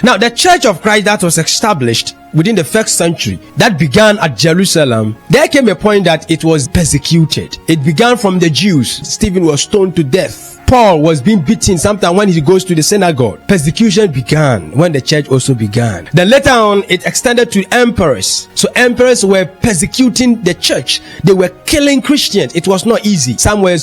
Now, the Church of Christ that was established within the first century, that began at Jerusalem, there came a point that it was persecuted. It began from the Jews. Stephen was stoned to death. Paul was being beaten sometimes when he goes to the synagogue. Persecution began when the church also began. Then later on, it extended to emperors. So emperors were persecuting the church. They were killing Christians. It was not easy. Some were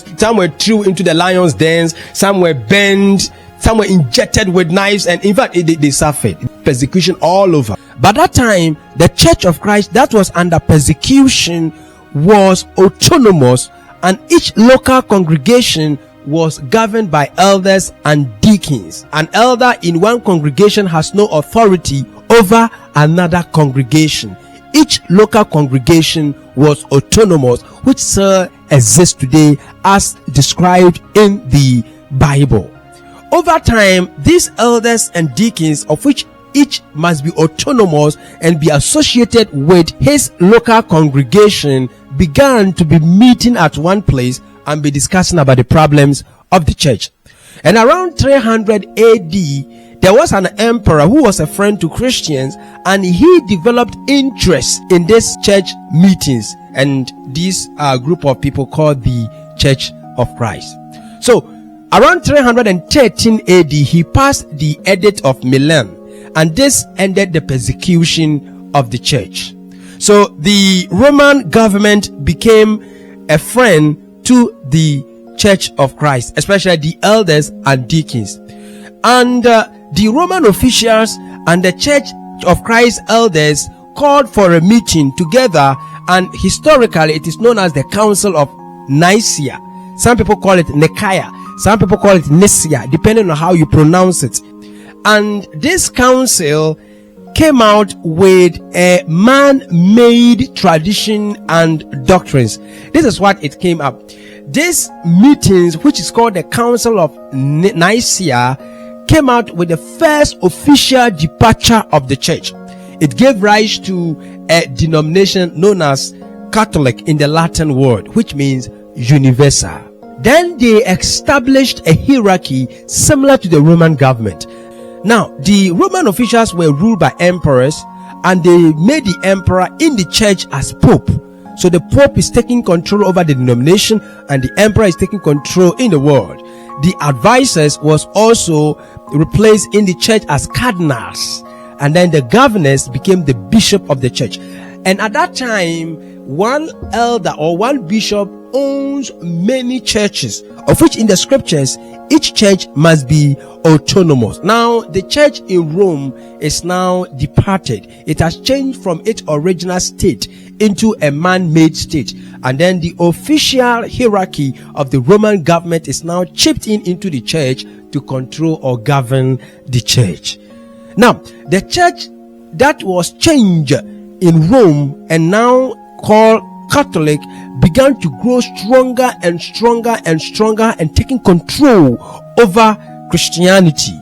thrown into the lions' dens. Some were burned. Some were injected with knives. And in fact, they suffered persecution all over. By that time, the Church of Christ that was under persecution was autonomous, and each local congregation was governed by elders and deacons. An elder in one congregation has no authority over another congregation. Each local congregation was autonomous, which still exists today as described in the Bible. Over time, these elders and deacons, of which each must be autonomous and be associated with his local congregation, began to be meeting at one place and be discussing about the problems of the church. And around 300 AD, there was an emperor who was a friend to Christians, and he developed interest in these church meetings and this group of people called the Church of Christ. So around 313 AD, he passed the Edict of Milan, and this ended the persecution of the church. So the Roman government became a friend to the Church of Christ, especially the elders and deacons. And the Roman officials and the Church of Christ elders called for a meeting together, and historically it is known as the Council of Nicaea. Some people call it Nicaea, some people call it Nicaea, depending on how you pronounce it. And this council came out with a man-made tradition and doctrines. This is what it came up. These meetings, which is called the Council of Nicaea, came out with the first official departure of the church. It gave rise to a denomination known as Catholic in the Latin word, which means universal. Then they established a hierarchy similar to the Roman government. Now, the Roman officials were ruled by emperors, and they made the emperor in the church as pope. So the pope is taking control over the denomination, and the emperor is taking control in the world. The advisors was also replaced in the church as cardinals, and then the governors became the bishop of the church. And at that time, one elder or one bishop owns many churches, of which in the scriptures each church must be autonomous. Now the church in Rome is now departed. It has changed from its original state into a man-made state, and then the official hierarchy of the Roman government is now chipped into the church to control or govern the church. Now the church that was changed in Rome and now called Catholic began to grow stronger and stronger and stronger and taking control over Christianity.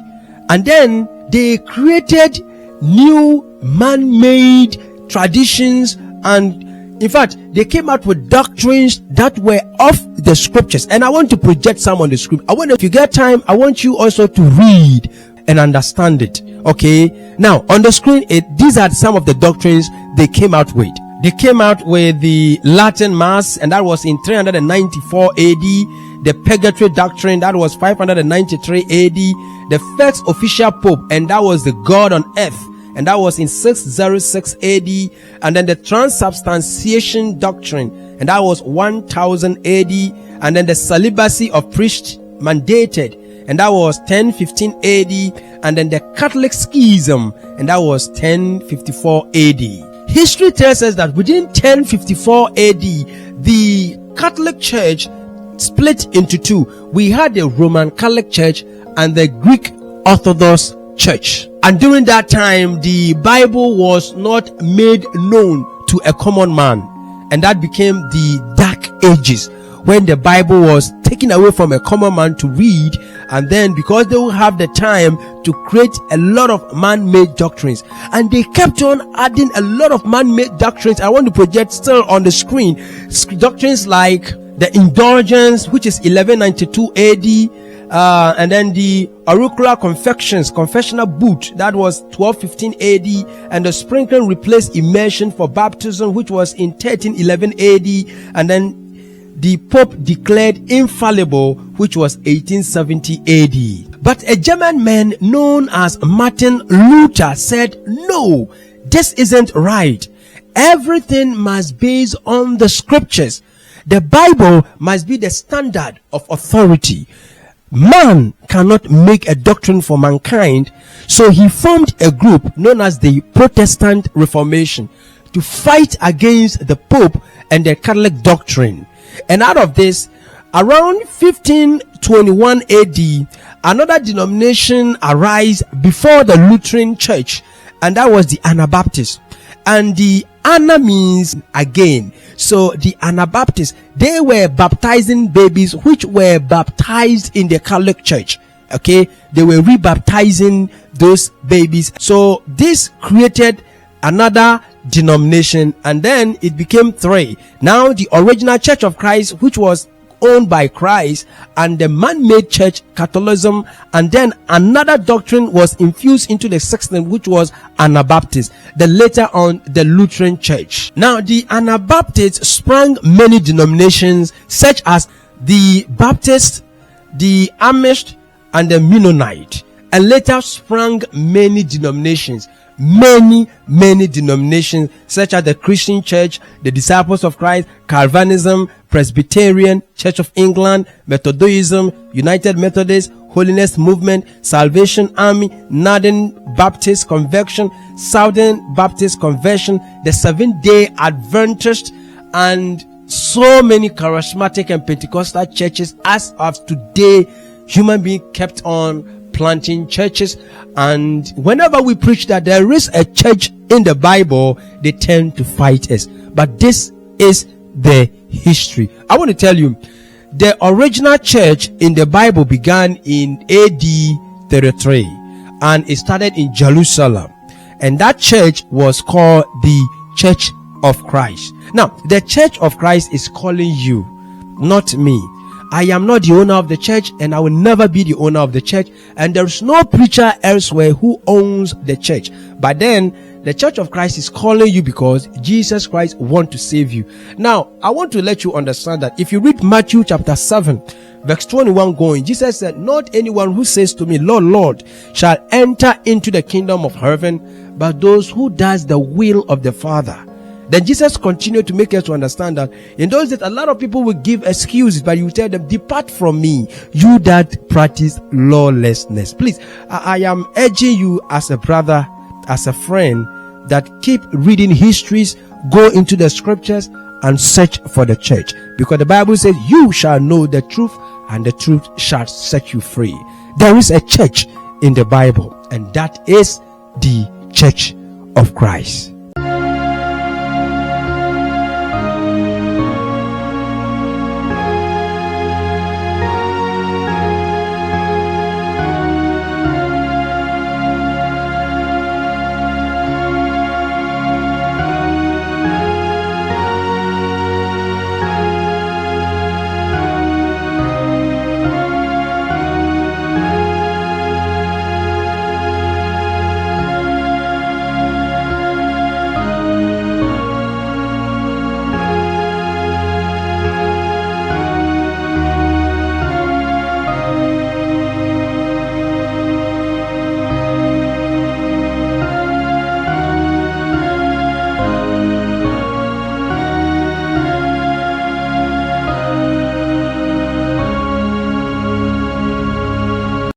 And then they created new man-made traditions, and in fact they came out with doctrines that were off the scriptures. And I want to project some on the screen. If you get time, I want you also to read and understand it. Okay, now on the screen, these are some of the doctrines they came out with. They came out with the Latin Mass, and that was in 394 AD. The Purgatory Doctrine, that was 593 AD. The first official Pope, and that was the God on earth, and that was in 606 AD. And then the Transubstantiation Doctrine, and that was 1000 AD. And then the Celibacy of Priests mandated, and that was 1015 AD. And then the Catholic Schism, and that was 1054 AD. History tells us that within 1054 AD, the Catholic Church split into two. We had the Roman Catholic Church and the Greek Orthodox Church. And during that time, the Bible was not made known to a common man. And that became the Dark Ages, when the Bible was taken away from a common man to read, and then because they will have the time to create a lot of man-made doctrines, and they kept on adding a lot of man-made doctrines. I want to project still on the screen doctrines like the Indulgence, which is 1192 AD, And then the auricular confessional boot, that was 1215 AD, and the sprinkling replaced immersion for baptism, which was in 1311 AD, and then the Pope declared infallible, which was 1870 AD. But a German man known as Martin Luther said, no, this isn't right. Everything must be based on the scriptures. The Bible must be the standard of authority. Man cannot make a doctrine for mankind, so he formed a group known as the Protestant Reformation to fight against the Pope and the Catholic doctrine. And out of this, around 1521 AD, another denomination arose before the Lutheran Church, and that was the Anabaptists. And the Anna means again. So the Anabaptists, they were baptizing babies which were baptized in the Catholic Church. Okay, they were rebaptizing those babies. So this created another denomination, and then it became three. Now the original Church of Christ, which was owned by Christ, and the man-made church, Catholicism, and then another doctrine was infused into the system, which was Anabaptist, then later on the Lutheran Church. Now the Anabaptists sprang many denominations such as the Baptist, the Amish, and the Mennonite, and later sprang many denominations, many denominations such as the Christian Church, the Disciples of Christ, Calvinism, Presbyterian, Church of England, Methodism, United Methodist, Holiness Movement, Salvation Army, Northern Baptist Convention, Southern Baptist Convention, the Seventh-day Adventist, and so many charismatic and Pentecostal churches. As of today, human beings kept on planting churches, and whenever we preach that there is a church in the Bible, they tend to fight us. But this is the history. I want to tell you, the original church in the Bible began in AD 33, and it started in Jerusalem, and that church was called the Church of Christ. Now the Church of Christ is calling you, not me. I am not the owner of the church, and I will never be the owner of the church, and there is no preacher elsewhere who owns the church. But then the Church of Christ is calling you because Jesus Christ wants to save you. Now I want to let you understand that if you read Matthew chapter 7 verse 21 going, Jesus said, not anyone who says to me, Lord, Lord, shall enter into the kingdom of heaven, but those who does the will of the Father. Then Jesus continued to make us to understand that in those days a lot of people will give excuses, but you tell them, depart from me, you that practice lawlessness. Please, I am urging you as a brother, as a friend, that keep reading histories, go into the scriptures and search for the church, because the Bible says you shall know the truth and the truth shall set you free. There is a church in the Bible, and that is the Church of Christ.